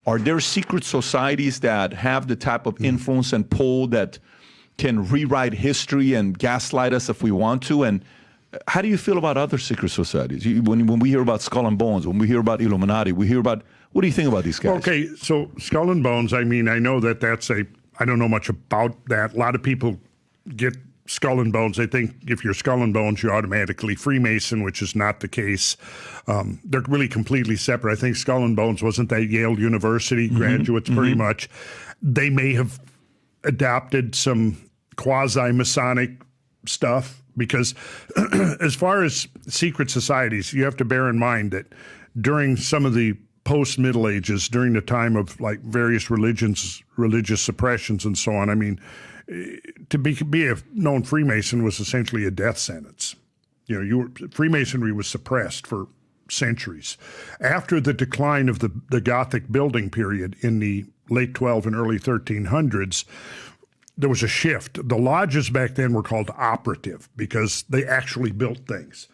Are there secret societies that have the type of influence and pull that can rewrite history and gaslight us if we want to? And how do you feel about other secret societies? When we hear about Skull and Bones, when we hear about Illuminati, we hear about, what do you think about these guys? Okay, so Skull and Bones, I mean, I know that I don't know much about that. A lot of people get Skull and Bones. They think if you're Skull and Bones, you're automatically Freemason, which is not the case. They're really completely separate. I think Skull and Bones wasn't that Yale University graduates pretty much. They may have adopted some quasi-Masonic stuff because as far as secret societies, you have to bear in mind that during some of the post-Middle Ages, during the time of like various religious suppressions and so on, I mean, to be a known Freemason was essentially a death sentence. You know, Freemasonry was suppressed for centuries. After the decline of the Gothic building period in the late 12 and early 1300s, there was a shift. The lodges back then were called operative because they actually built things.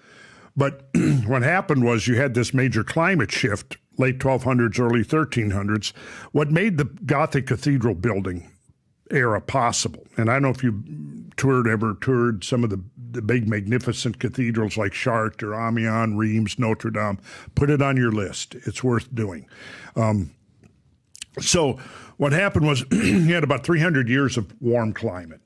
But what happened was you had this major climate shift, late 1200s, early 1300s. What made the Gothic cathedral building era possible, and I don't know if you ever toured some of the big magnificent cathedrals like Chartres or Amiens, Reims, Notre Dame, put it on your list. It's worth doing. So what happened was you had about 300 years of warm climate,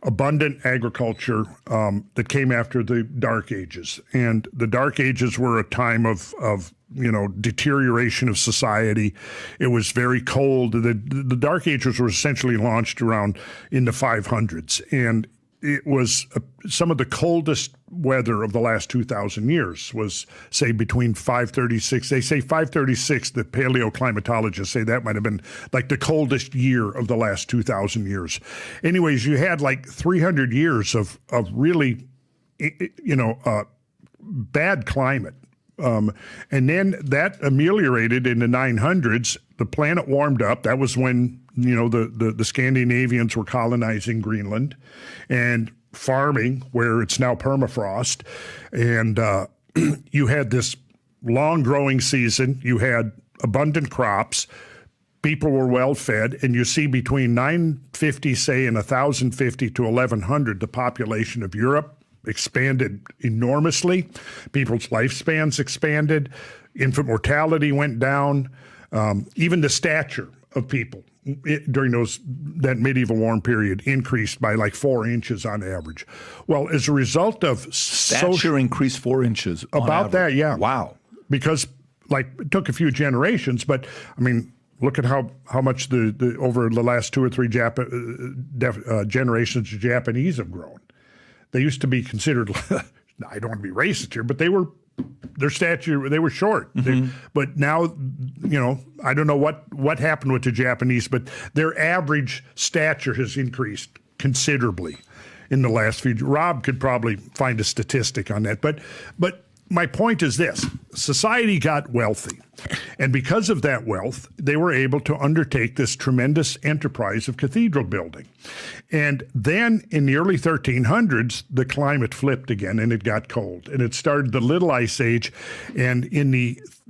abundant agriculture that came after the Dark Ages. And the Dark Ages were a time of deterioration of society. It was very cold. The Dark Ages were essentially launched around in the 500s. And it was some of the coldest weather of the last 2,000 years was, say, between 536. They say 536, the paleoclimatologists say that might have been like the coldest year of the last 2,000 years. Anyways, you had like 300 years of really, bad climate. And then that ameliorated in the 900s. The planet warmed up. That was when, the Scandinavians were colonizing Greenland and farming where it's now permafrost. And you had this long growing season. You had abundant crops. People were well fed. And you see between 950, say, and 1050 to 1100, the population of Europe expanded enormously. People's lifespans expanded. Infant mortality went down. Even the stature of people during that medieval warm period increased by like 4 inches on average. Well, as a result of stature increased 4 inches on about average. that, yeah. Wow. Because it took a few generations, but I mean, look at how much the over the last 2 or 3 generations of Japanese have grown. They used to be considered, I don't want to be racist here, but their stature, they were short. But now, I don't know what happened with the Japanese, but their average stature has increased considerably in the last few. Rob could probably find a statistic on that. But my point is this: society got wealthy. And because of that wealth, they were able to undertake this tremendous enterprise of cathedral building. And then in the early 1300s, the climate flipped again and it got cold. And it started the Little Ice Age. And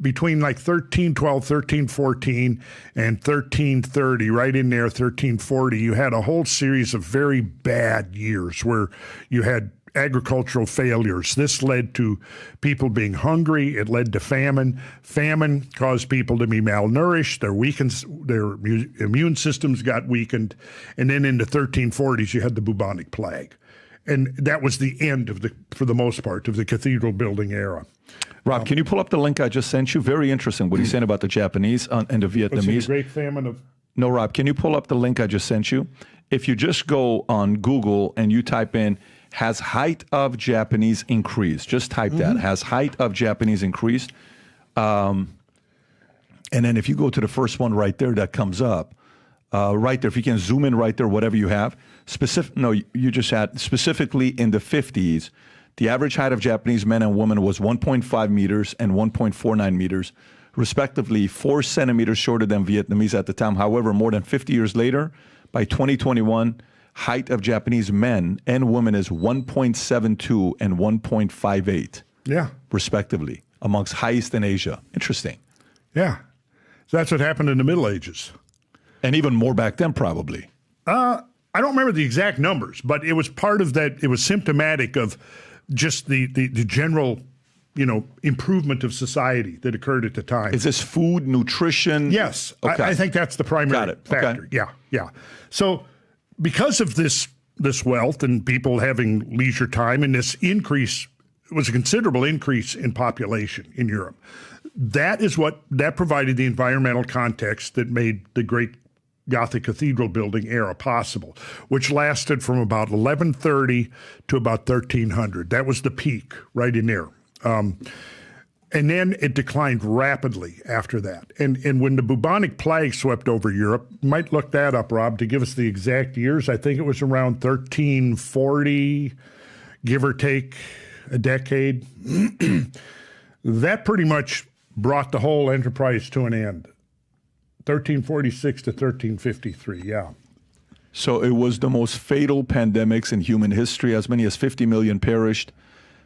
between like 1312, 1314, and 1330, right in there, 1340, you had a whole series of very bad years where you had agricultural failures. This led to people being hungry. It led to famine. Famine caused people to be malnourished. Their immune systems got weakened. And then in the 1340s, you had the bubonic plague. And that was the end for the most part, of the cathedral building era. Rob, can you pull up the link I just sent you? Very interesting what he's saying about the Japanese and the Vietnamese. The Great Famine of... No, Rob, can you pull up the link I just sent you? If you just go on Google and you type in, has height of Japanese increased? Just type that. Has height of Japanese increased? And then if you go to the first one right there that comes up, right there, if you can zoom in right there, whatever you have. You just had specifically in the 50s, the average height of Japanese men and women was 1.5 meters and 1.49 meters, respectively 4 centimeters shorter than Vietnamese at the time. However, more than 50 years later, by 2021, height of Japanese men and women is 1.72 and 1.58, respectively, amongst highest in Asia. Interesting. Yeah. So that's what happened in the Middle Ages. And even more back then, probably. I don't remember the exact numbers, but it was part of that. It was symptomatic of just the general, improvement of society that occurred at the time. Is this food, nutrition? Yes. Okay. I think that's the primary factor. Okay. Yeah. So because of this wealth and people having leisure time and this increase, it was a considerable increase in population in Europe. That provided the environmental context that made the great Gothic cathedral building era possible, which lasted from about 1130 to about 1300. That was the peak right in there. And then it declined rapidly after that. And when the bubonic plague swept over Europe, you might look that up, Rob, to give us the exact years. I think it was around 1340, give or take a decade. That pretty much brought the whole enterprise to an end. 1346 to 1353, yeah. So it was the most fatal pandemics in human history. As many as 50 million perished,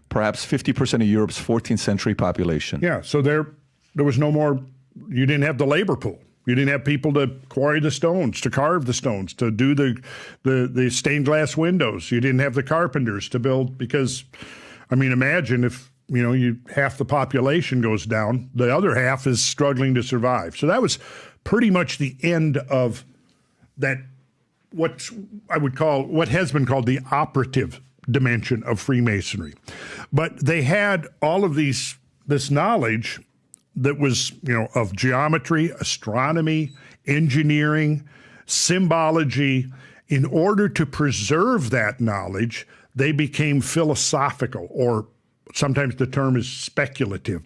perhaps 50% of Europe's 14th century population. Yeah, so there was no more, you didn't have the labor pool. You didn't have people to quarry the stones, to carve the stones, to do the stained glass windows. You didn't have the carpenters to build, because, imagine if, half the population goes down, the other half is struggling to survive. So that was pretty much the end of that, what has been called the operative dimension of Freemasonry. But they had all of this knowledge that was, of geometry, astronomy, engineering, symbology. In order to preserve that knowledge, they became philosophical, or sometimes the term is speculative.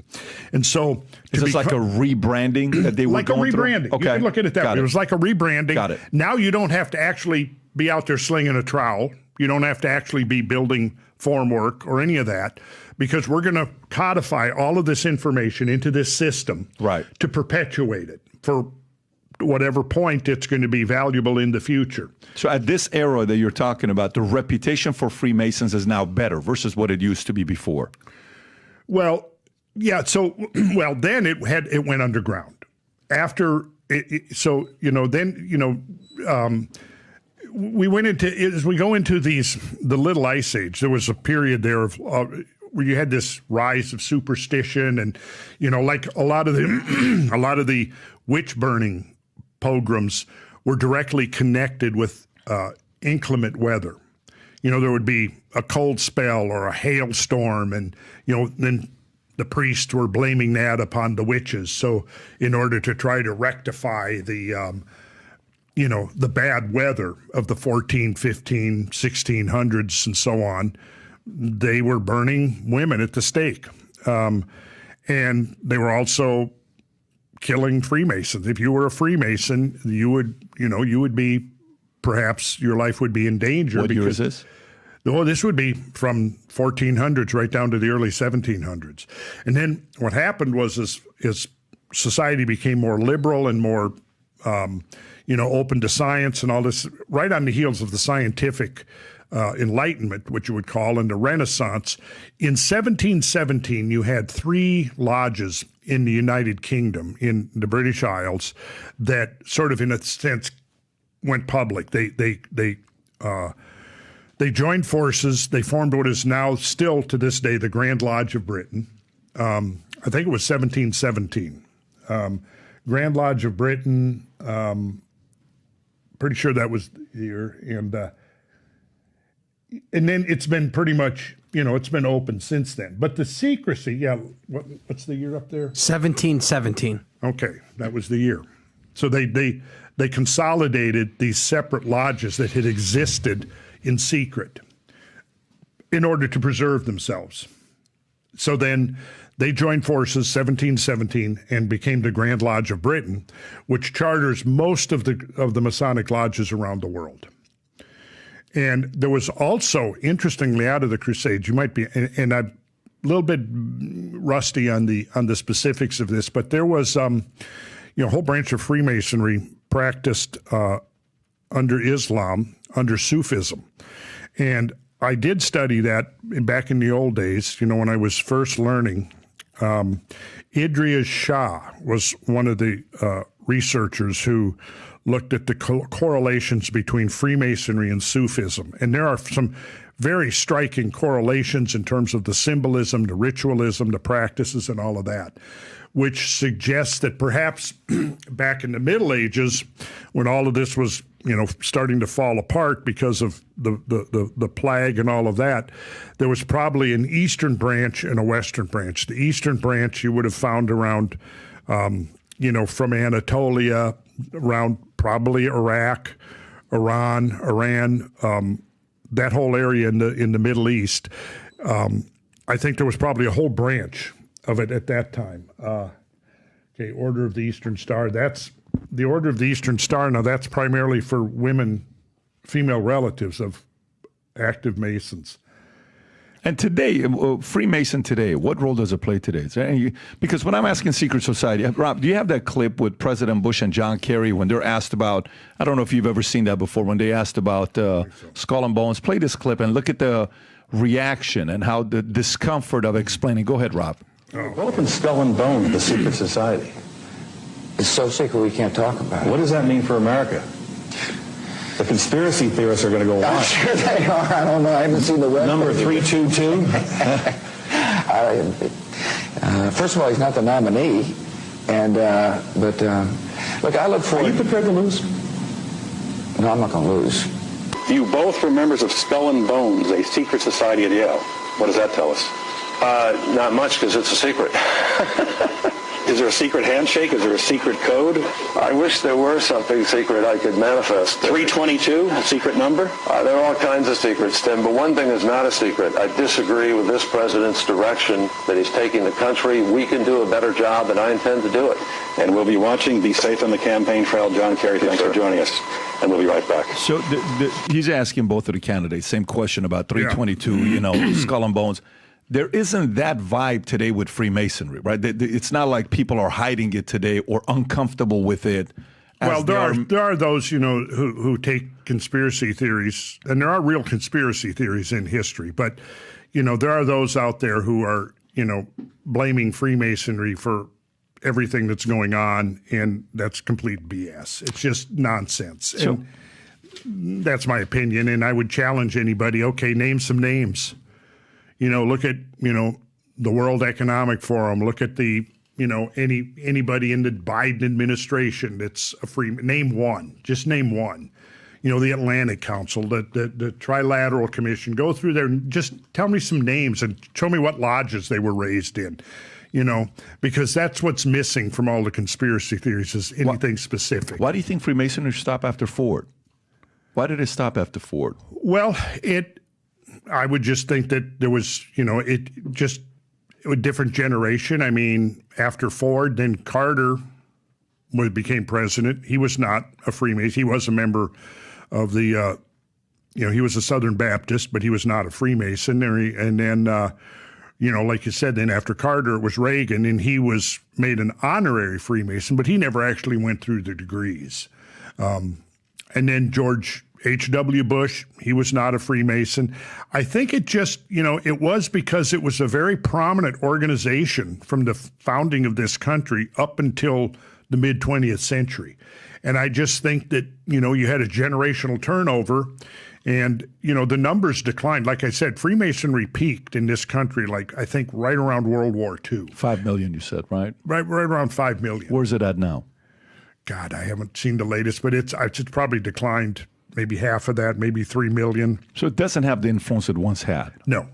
And so is this like a rebranding that they were going through? Like a rebranding. Okay. You can look at it that way. It was like a rebranding. Got it. Now you don't have to actually be out there slinging a trowel. You don't have to actually be building formwork or any of that, because we're going to codify all of this information into this system to perpetuate it for whatever point it's going to be valuable in the future. So at this era that you're talking about, the reputation for Freemasons is now better versus what it used to be before. Well, yeah. So, then it went underground. After we went into, as we go into the Little Ice Age, there was a period there of where you had this rise of superstition, and like a lot of the witch burning pogroms were directly connected with inclement weather. There would be a cold spell or a hailstorm, and then the priests were blaming that upon the witches. So in order to try to rectify the bad weather of the 14, 15, 1600s and so on, they were burning women at the stake. And they were also killing Freemasons. If you were a Freemason, you would be, perhaps your life would be in danger. What year is this? Oh, this would be from 1400s right down to the early 1700s. And then what happened was as society became more liberal and more open to science and all this, right on the heels of the scientific Enlightenment, which you would call, and the Renaissance. In 1717, you had 3 lodges in the United Kingdom, in the British Isles, that sort of, in a sense, went public. They joined forces. They formed what is now still to this day the Grand Lodge of Britain. I think it was 1717. Grand Lodge of Britain. Pretty sure that was the year, and then it's been pretty much, it's been open since then. But the secrecy, what's the year up there? 1717. Okay, that was the year. So they consolidated these separate lodges that had existed in secret in order to preserve themselves. So then they joined forces 1717 and became the Grand Lodge of Britain, which charters most of the Masonic lodges around the world. And there was also, interestingly, out of the Crusades, you might be, and I'm a little bit rusty on the specifics of this, but there was a whole branch of Freemasonry practiced under Islam, under Sufism. And I did study that back in the old days, when I was first learning. Idries Shah was one of the researchers who looked at the correlations between Freemasonry and Sufism. And there are some very striking correlations in terms of the symbolism, the ritualism, the practices, and all of that, which suggests that perhaps back in the Middle Ages, when all of this was, starting to fall apart because of the plague and all of that, there was probably an Eastern branch and a Western branch. The Eastern branch you would have found around, from Anatolia, around probably Iraq, Iran, that whole area in the Middle East. I think there was probably a whole branch of it at that time. Order of the Eastern Star. That's the Order of the Eastern Star. Now that's primarily for women, female relatives of active Masons. And today, Freemason today, what role does it play today? Because when I'm asking Secret Society, Rob, do you have that clip with President Bush and John Kerry when they're asked about, I don't know if you've ever seen that before, when they asked about Skull and Bones. Play this clip and look at the reaction and how the discomfort of explaining. Go ahead, Rob. What happened to Skull and Bones, the secret society? It's so secret we can't talk about it. What does that mean for America? The conspiracy theorists are going to go on. I'm sure they are. I don't know. I haven't seen the web. Number 322? First of all, he's not the nominee. And, look, I look forward... Are you prepared to lose? No, I'm not going to lose. You both were members of Skull and Bones, a secret society at Yale. What does that tell us? Not much, because it's a secret. Is there a secret handshake? Is there a secret code? I wish there were something secret I could manifest. 322, a secret number? There are all kinds of secrets, Tim, but one thing is not a secret. I disagree with this president's direction that he's taking the country. We can do a better job, and I intend to do it. And we'll be watching. Be safe on the campaign trail. John Kerry, thanks for joining us. And we'll be right back. So he's asking both of the candidates, same question about 322, Skull and Bones. There isn't that vibe today with Freemasonry, right? It's not like people are hiding it today or uncomfortable with it. Well, there are those, who take conspiracy theories, and there are real conspiracy theories in history, but, there are those out there who are, blaming Freemasonry for everything that's going on, and that's complete BS. It's just nonsense. So, and that's my opinion, and I would challenge anybody, okay, name some names. Look at, the World Economic Forum. Look at the, anybody in the Biden administration that's name one. Just name one. The Atlantic Council, the Trilateral Commission. Go through there and just tell me some names and show me what lodges they were raised in. Because that's what's missing from all the conspiracy theories is anything specific. Why do you think Freemasonry stopped after Ford? Why did it stop after Ford? Well, I would just think that there was, a different generation. I mean, after Ford, then Carter became president. He was not a Freemason. He was a member of the, he was a Southern Baptist, but he was not a Freemason. And then, like you said, then after Carter, it was Reagan, and he was made an honorary Freemason, but he never actually went through the degrees. And then George H.W. Bush, he was not a Freemason. I think it just, it was because it was a very prominent organization from the founding of this country up until the mid-20th century. And I just think that, you had a generational turnover and, the numbers declined. Like I said, Freemasonry peaked in this country, I think right around World War II. 5 million, you said, right? Right around 5 million. Where's it at now? God, I haven't seen the latest, but it's probably declined maybe half of that, maybe 3 million. So it doesn't have the influence it once had. No.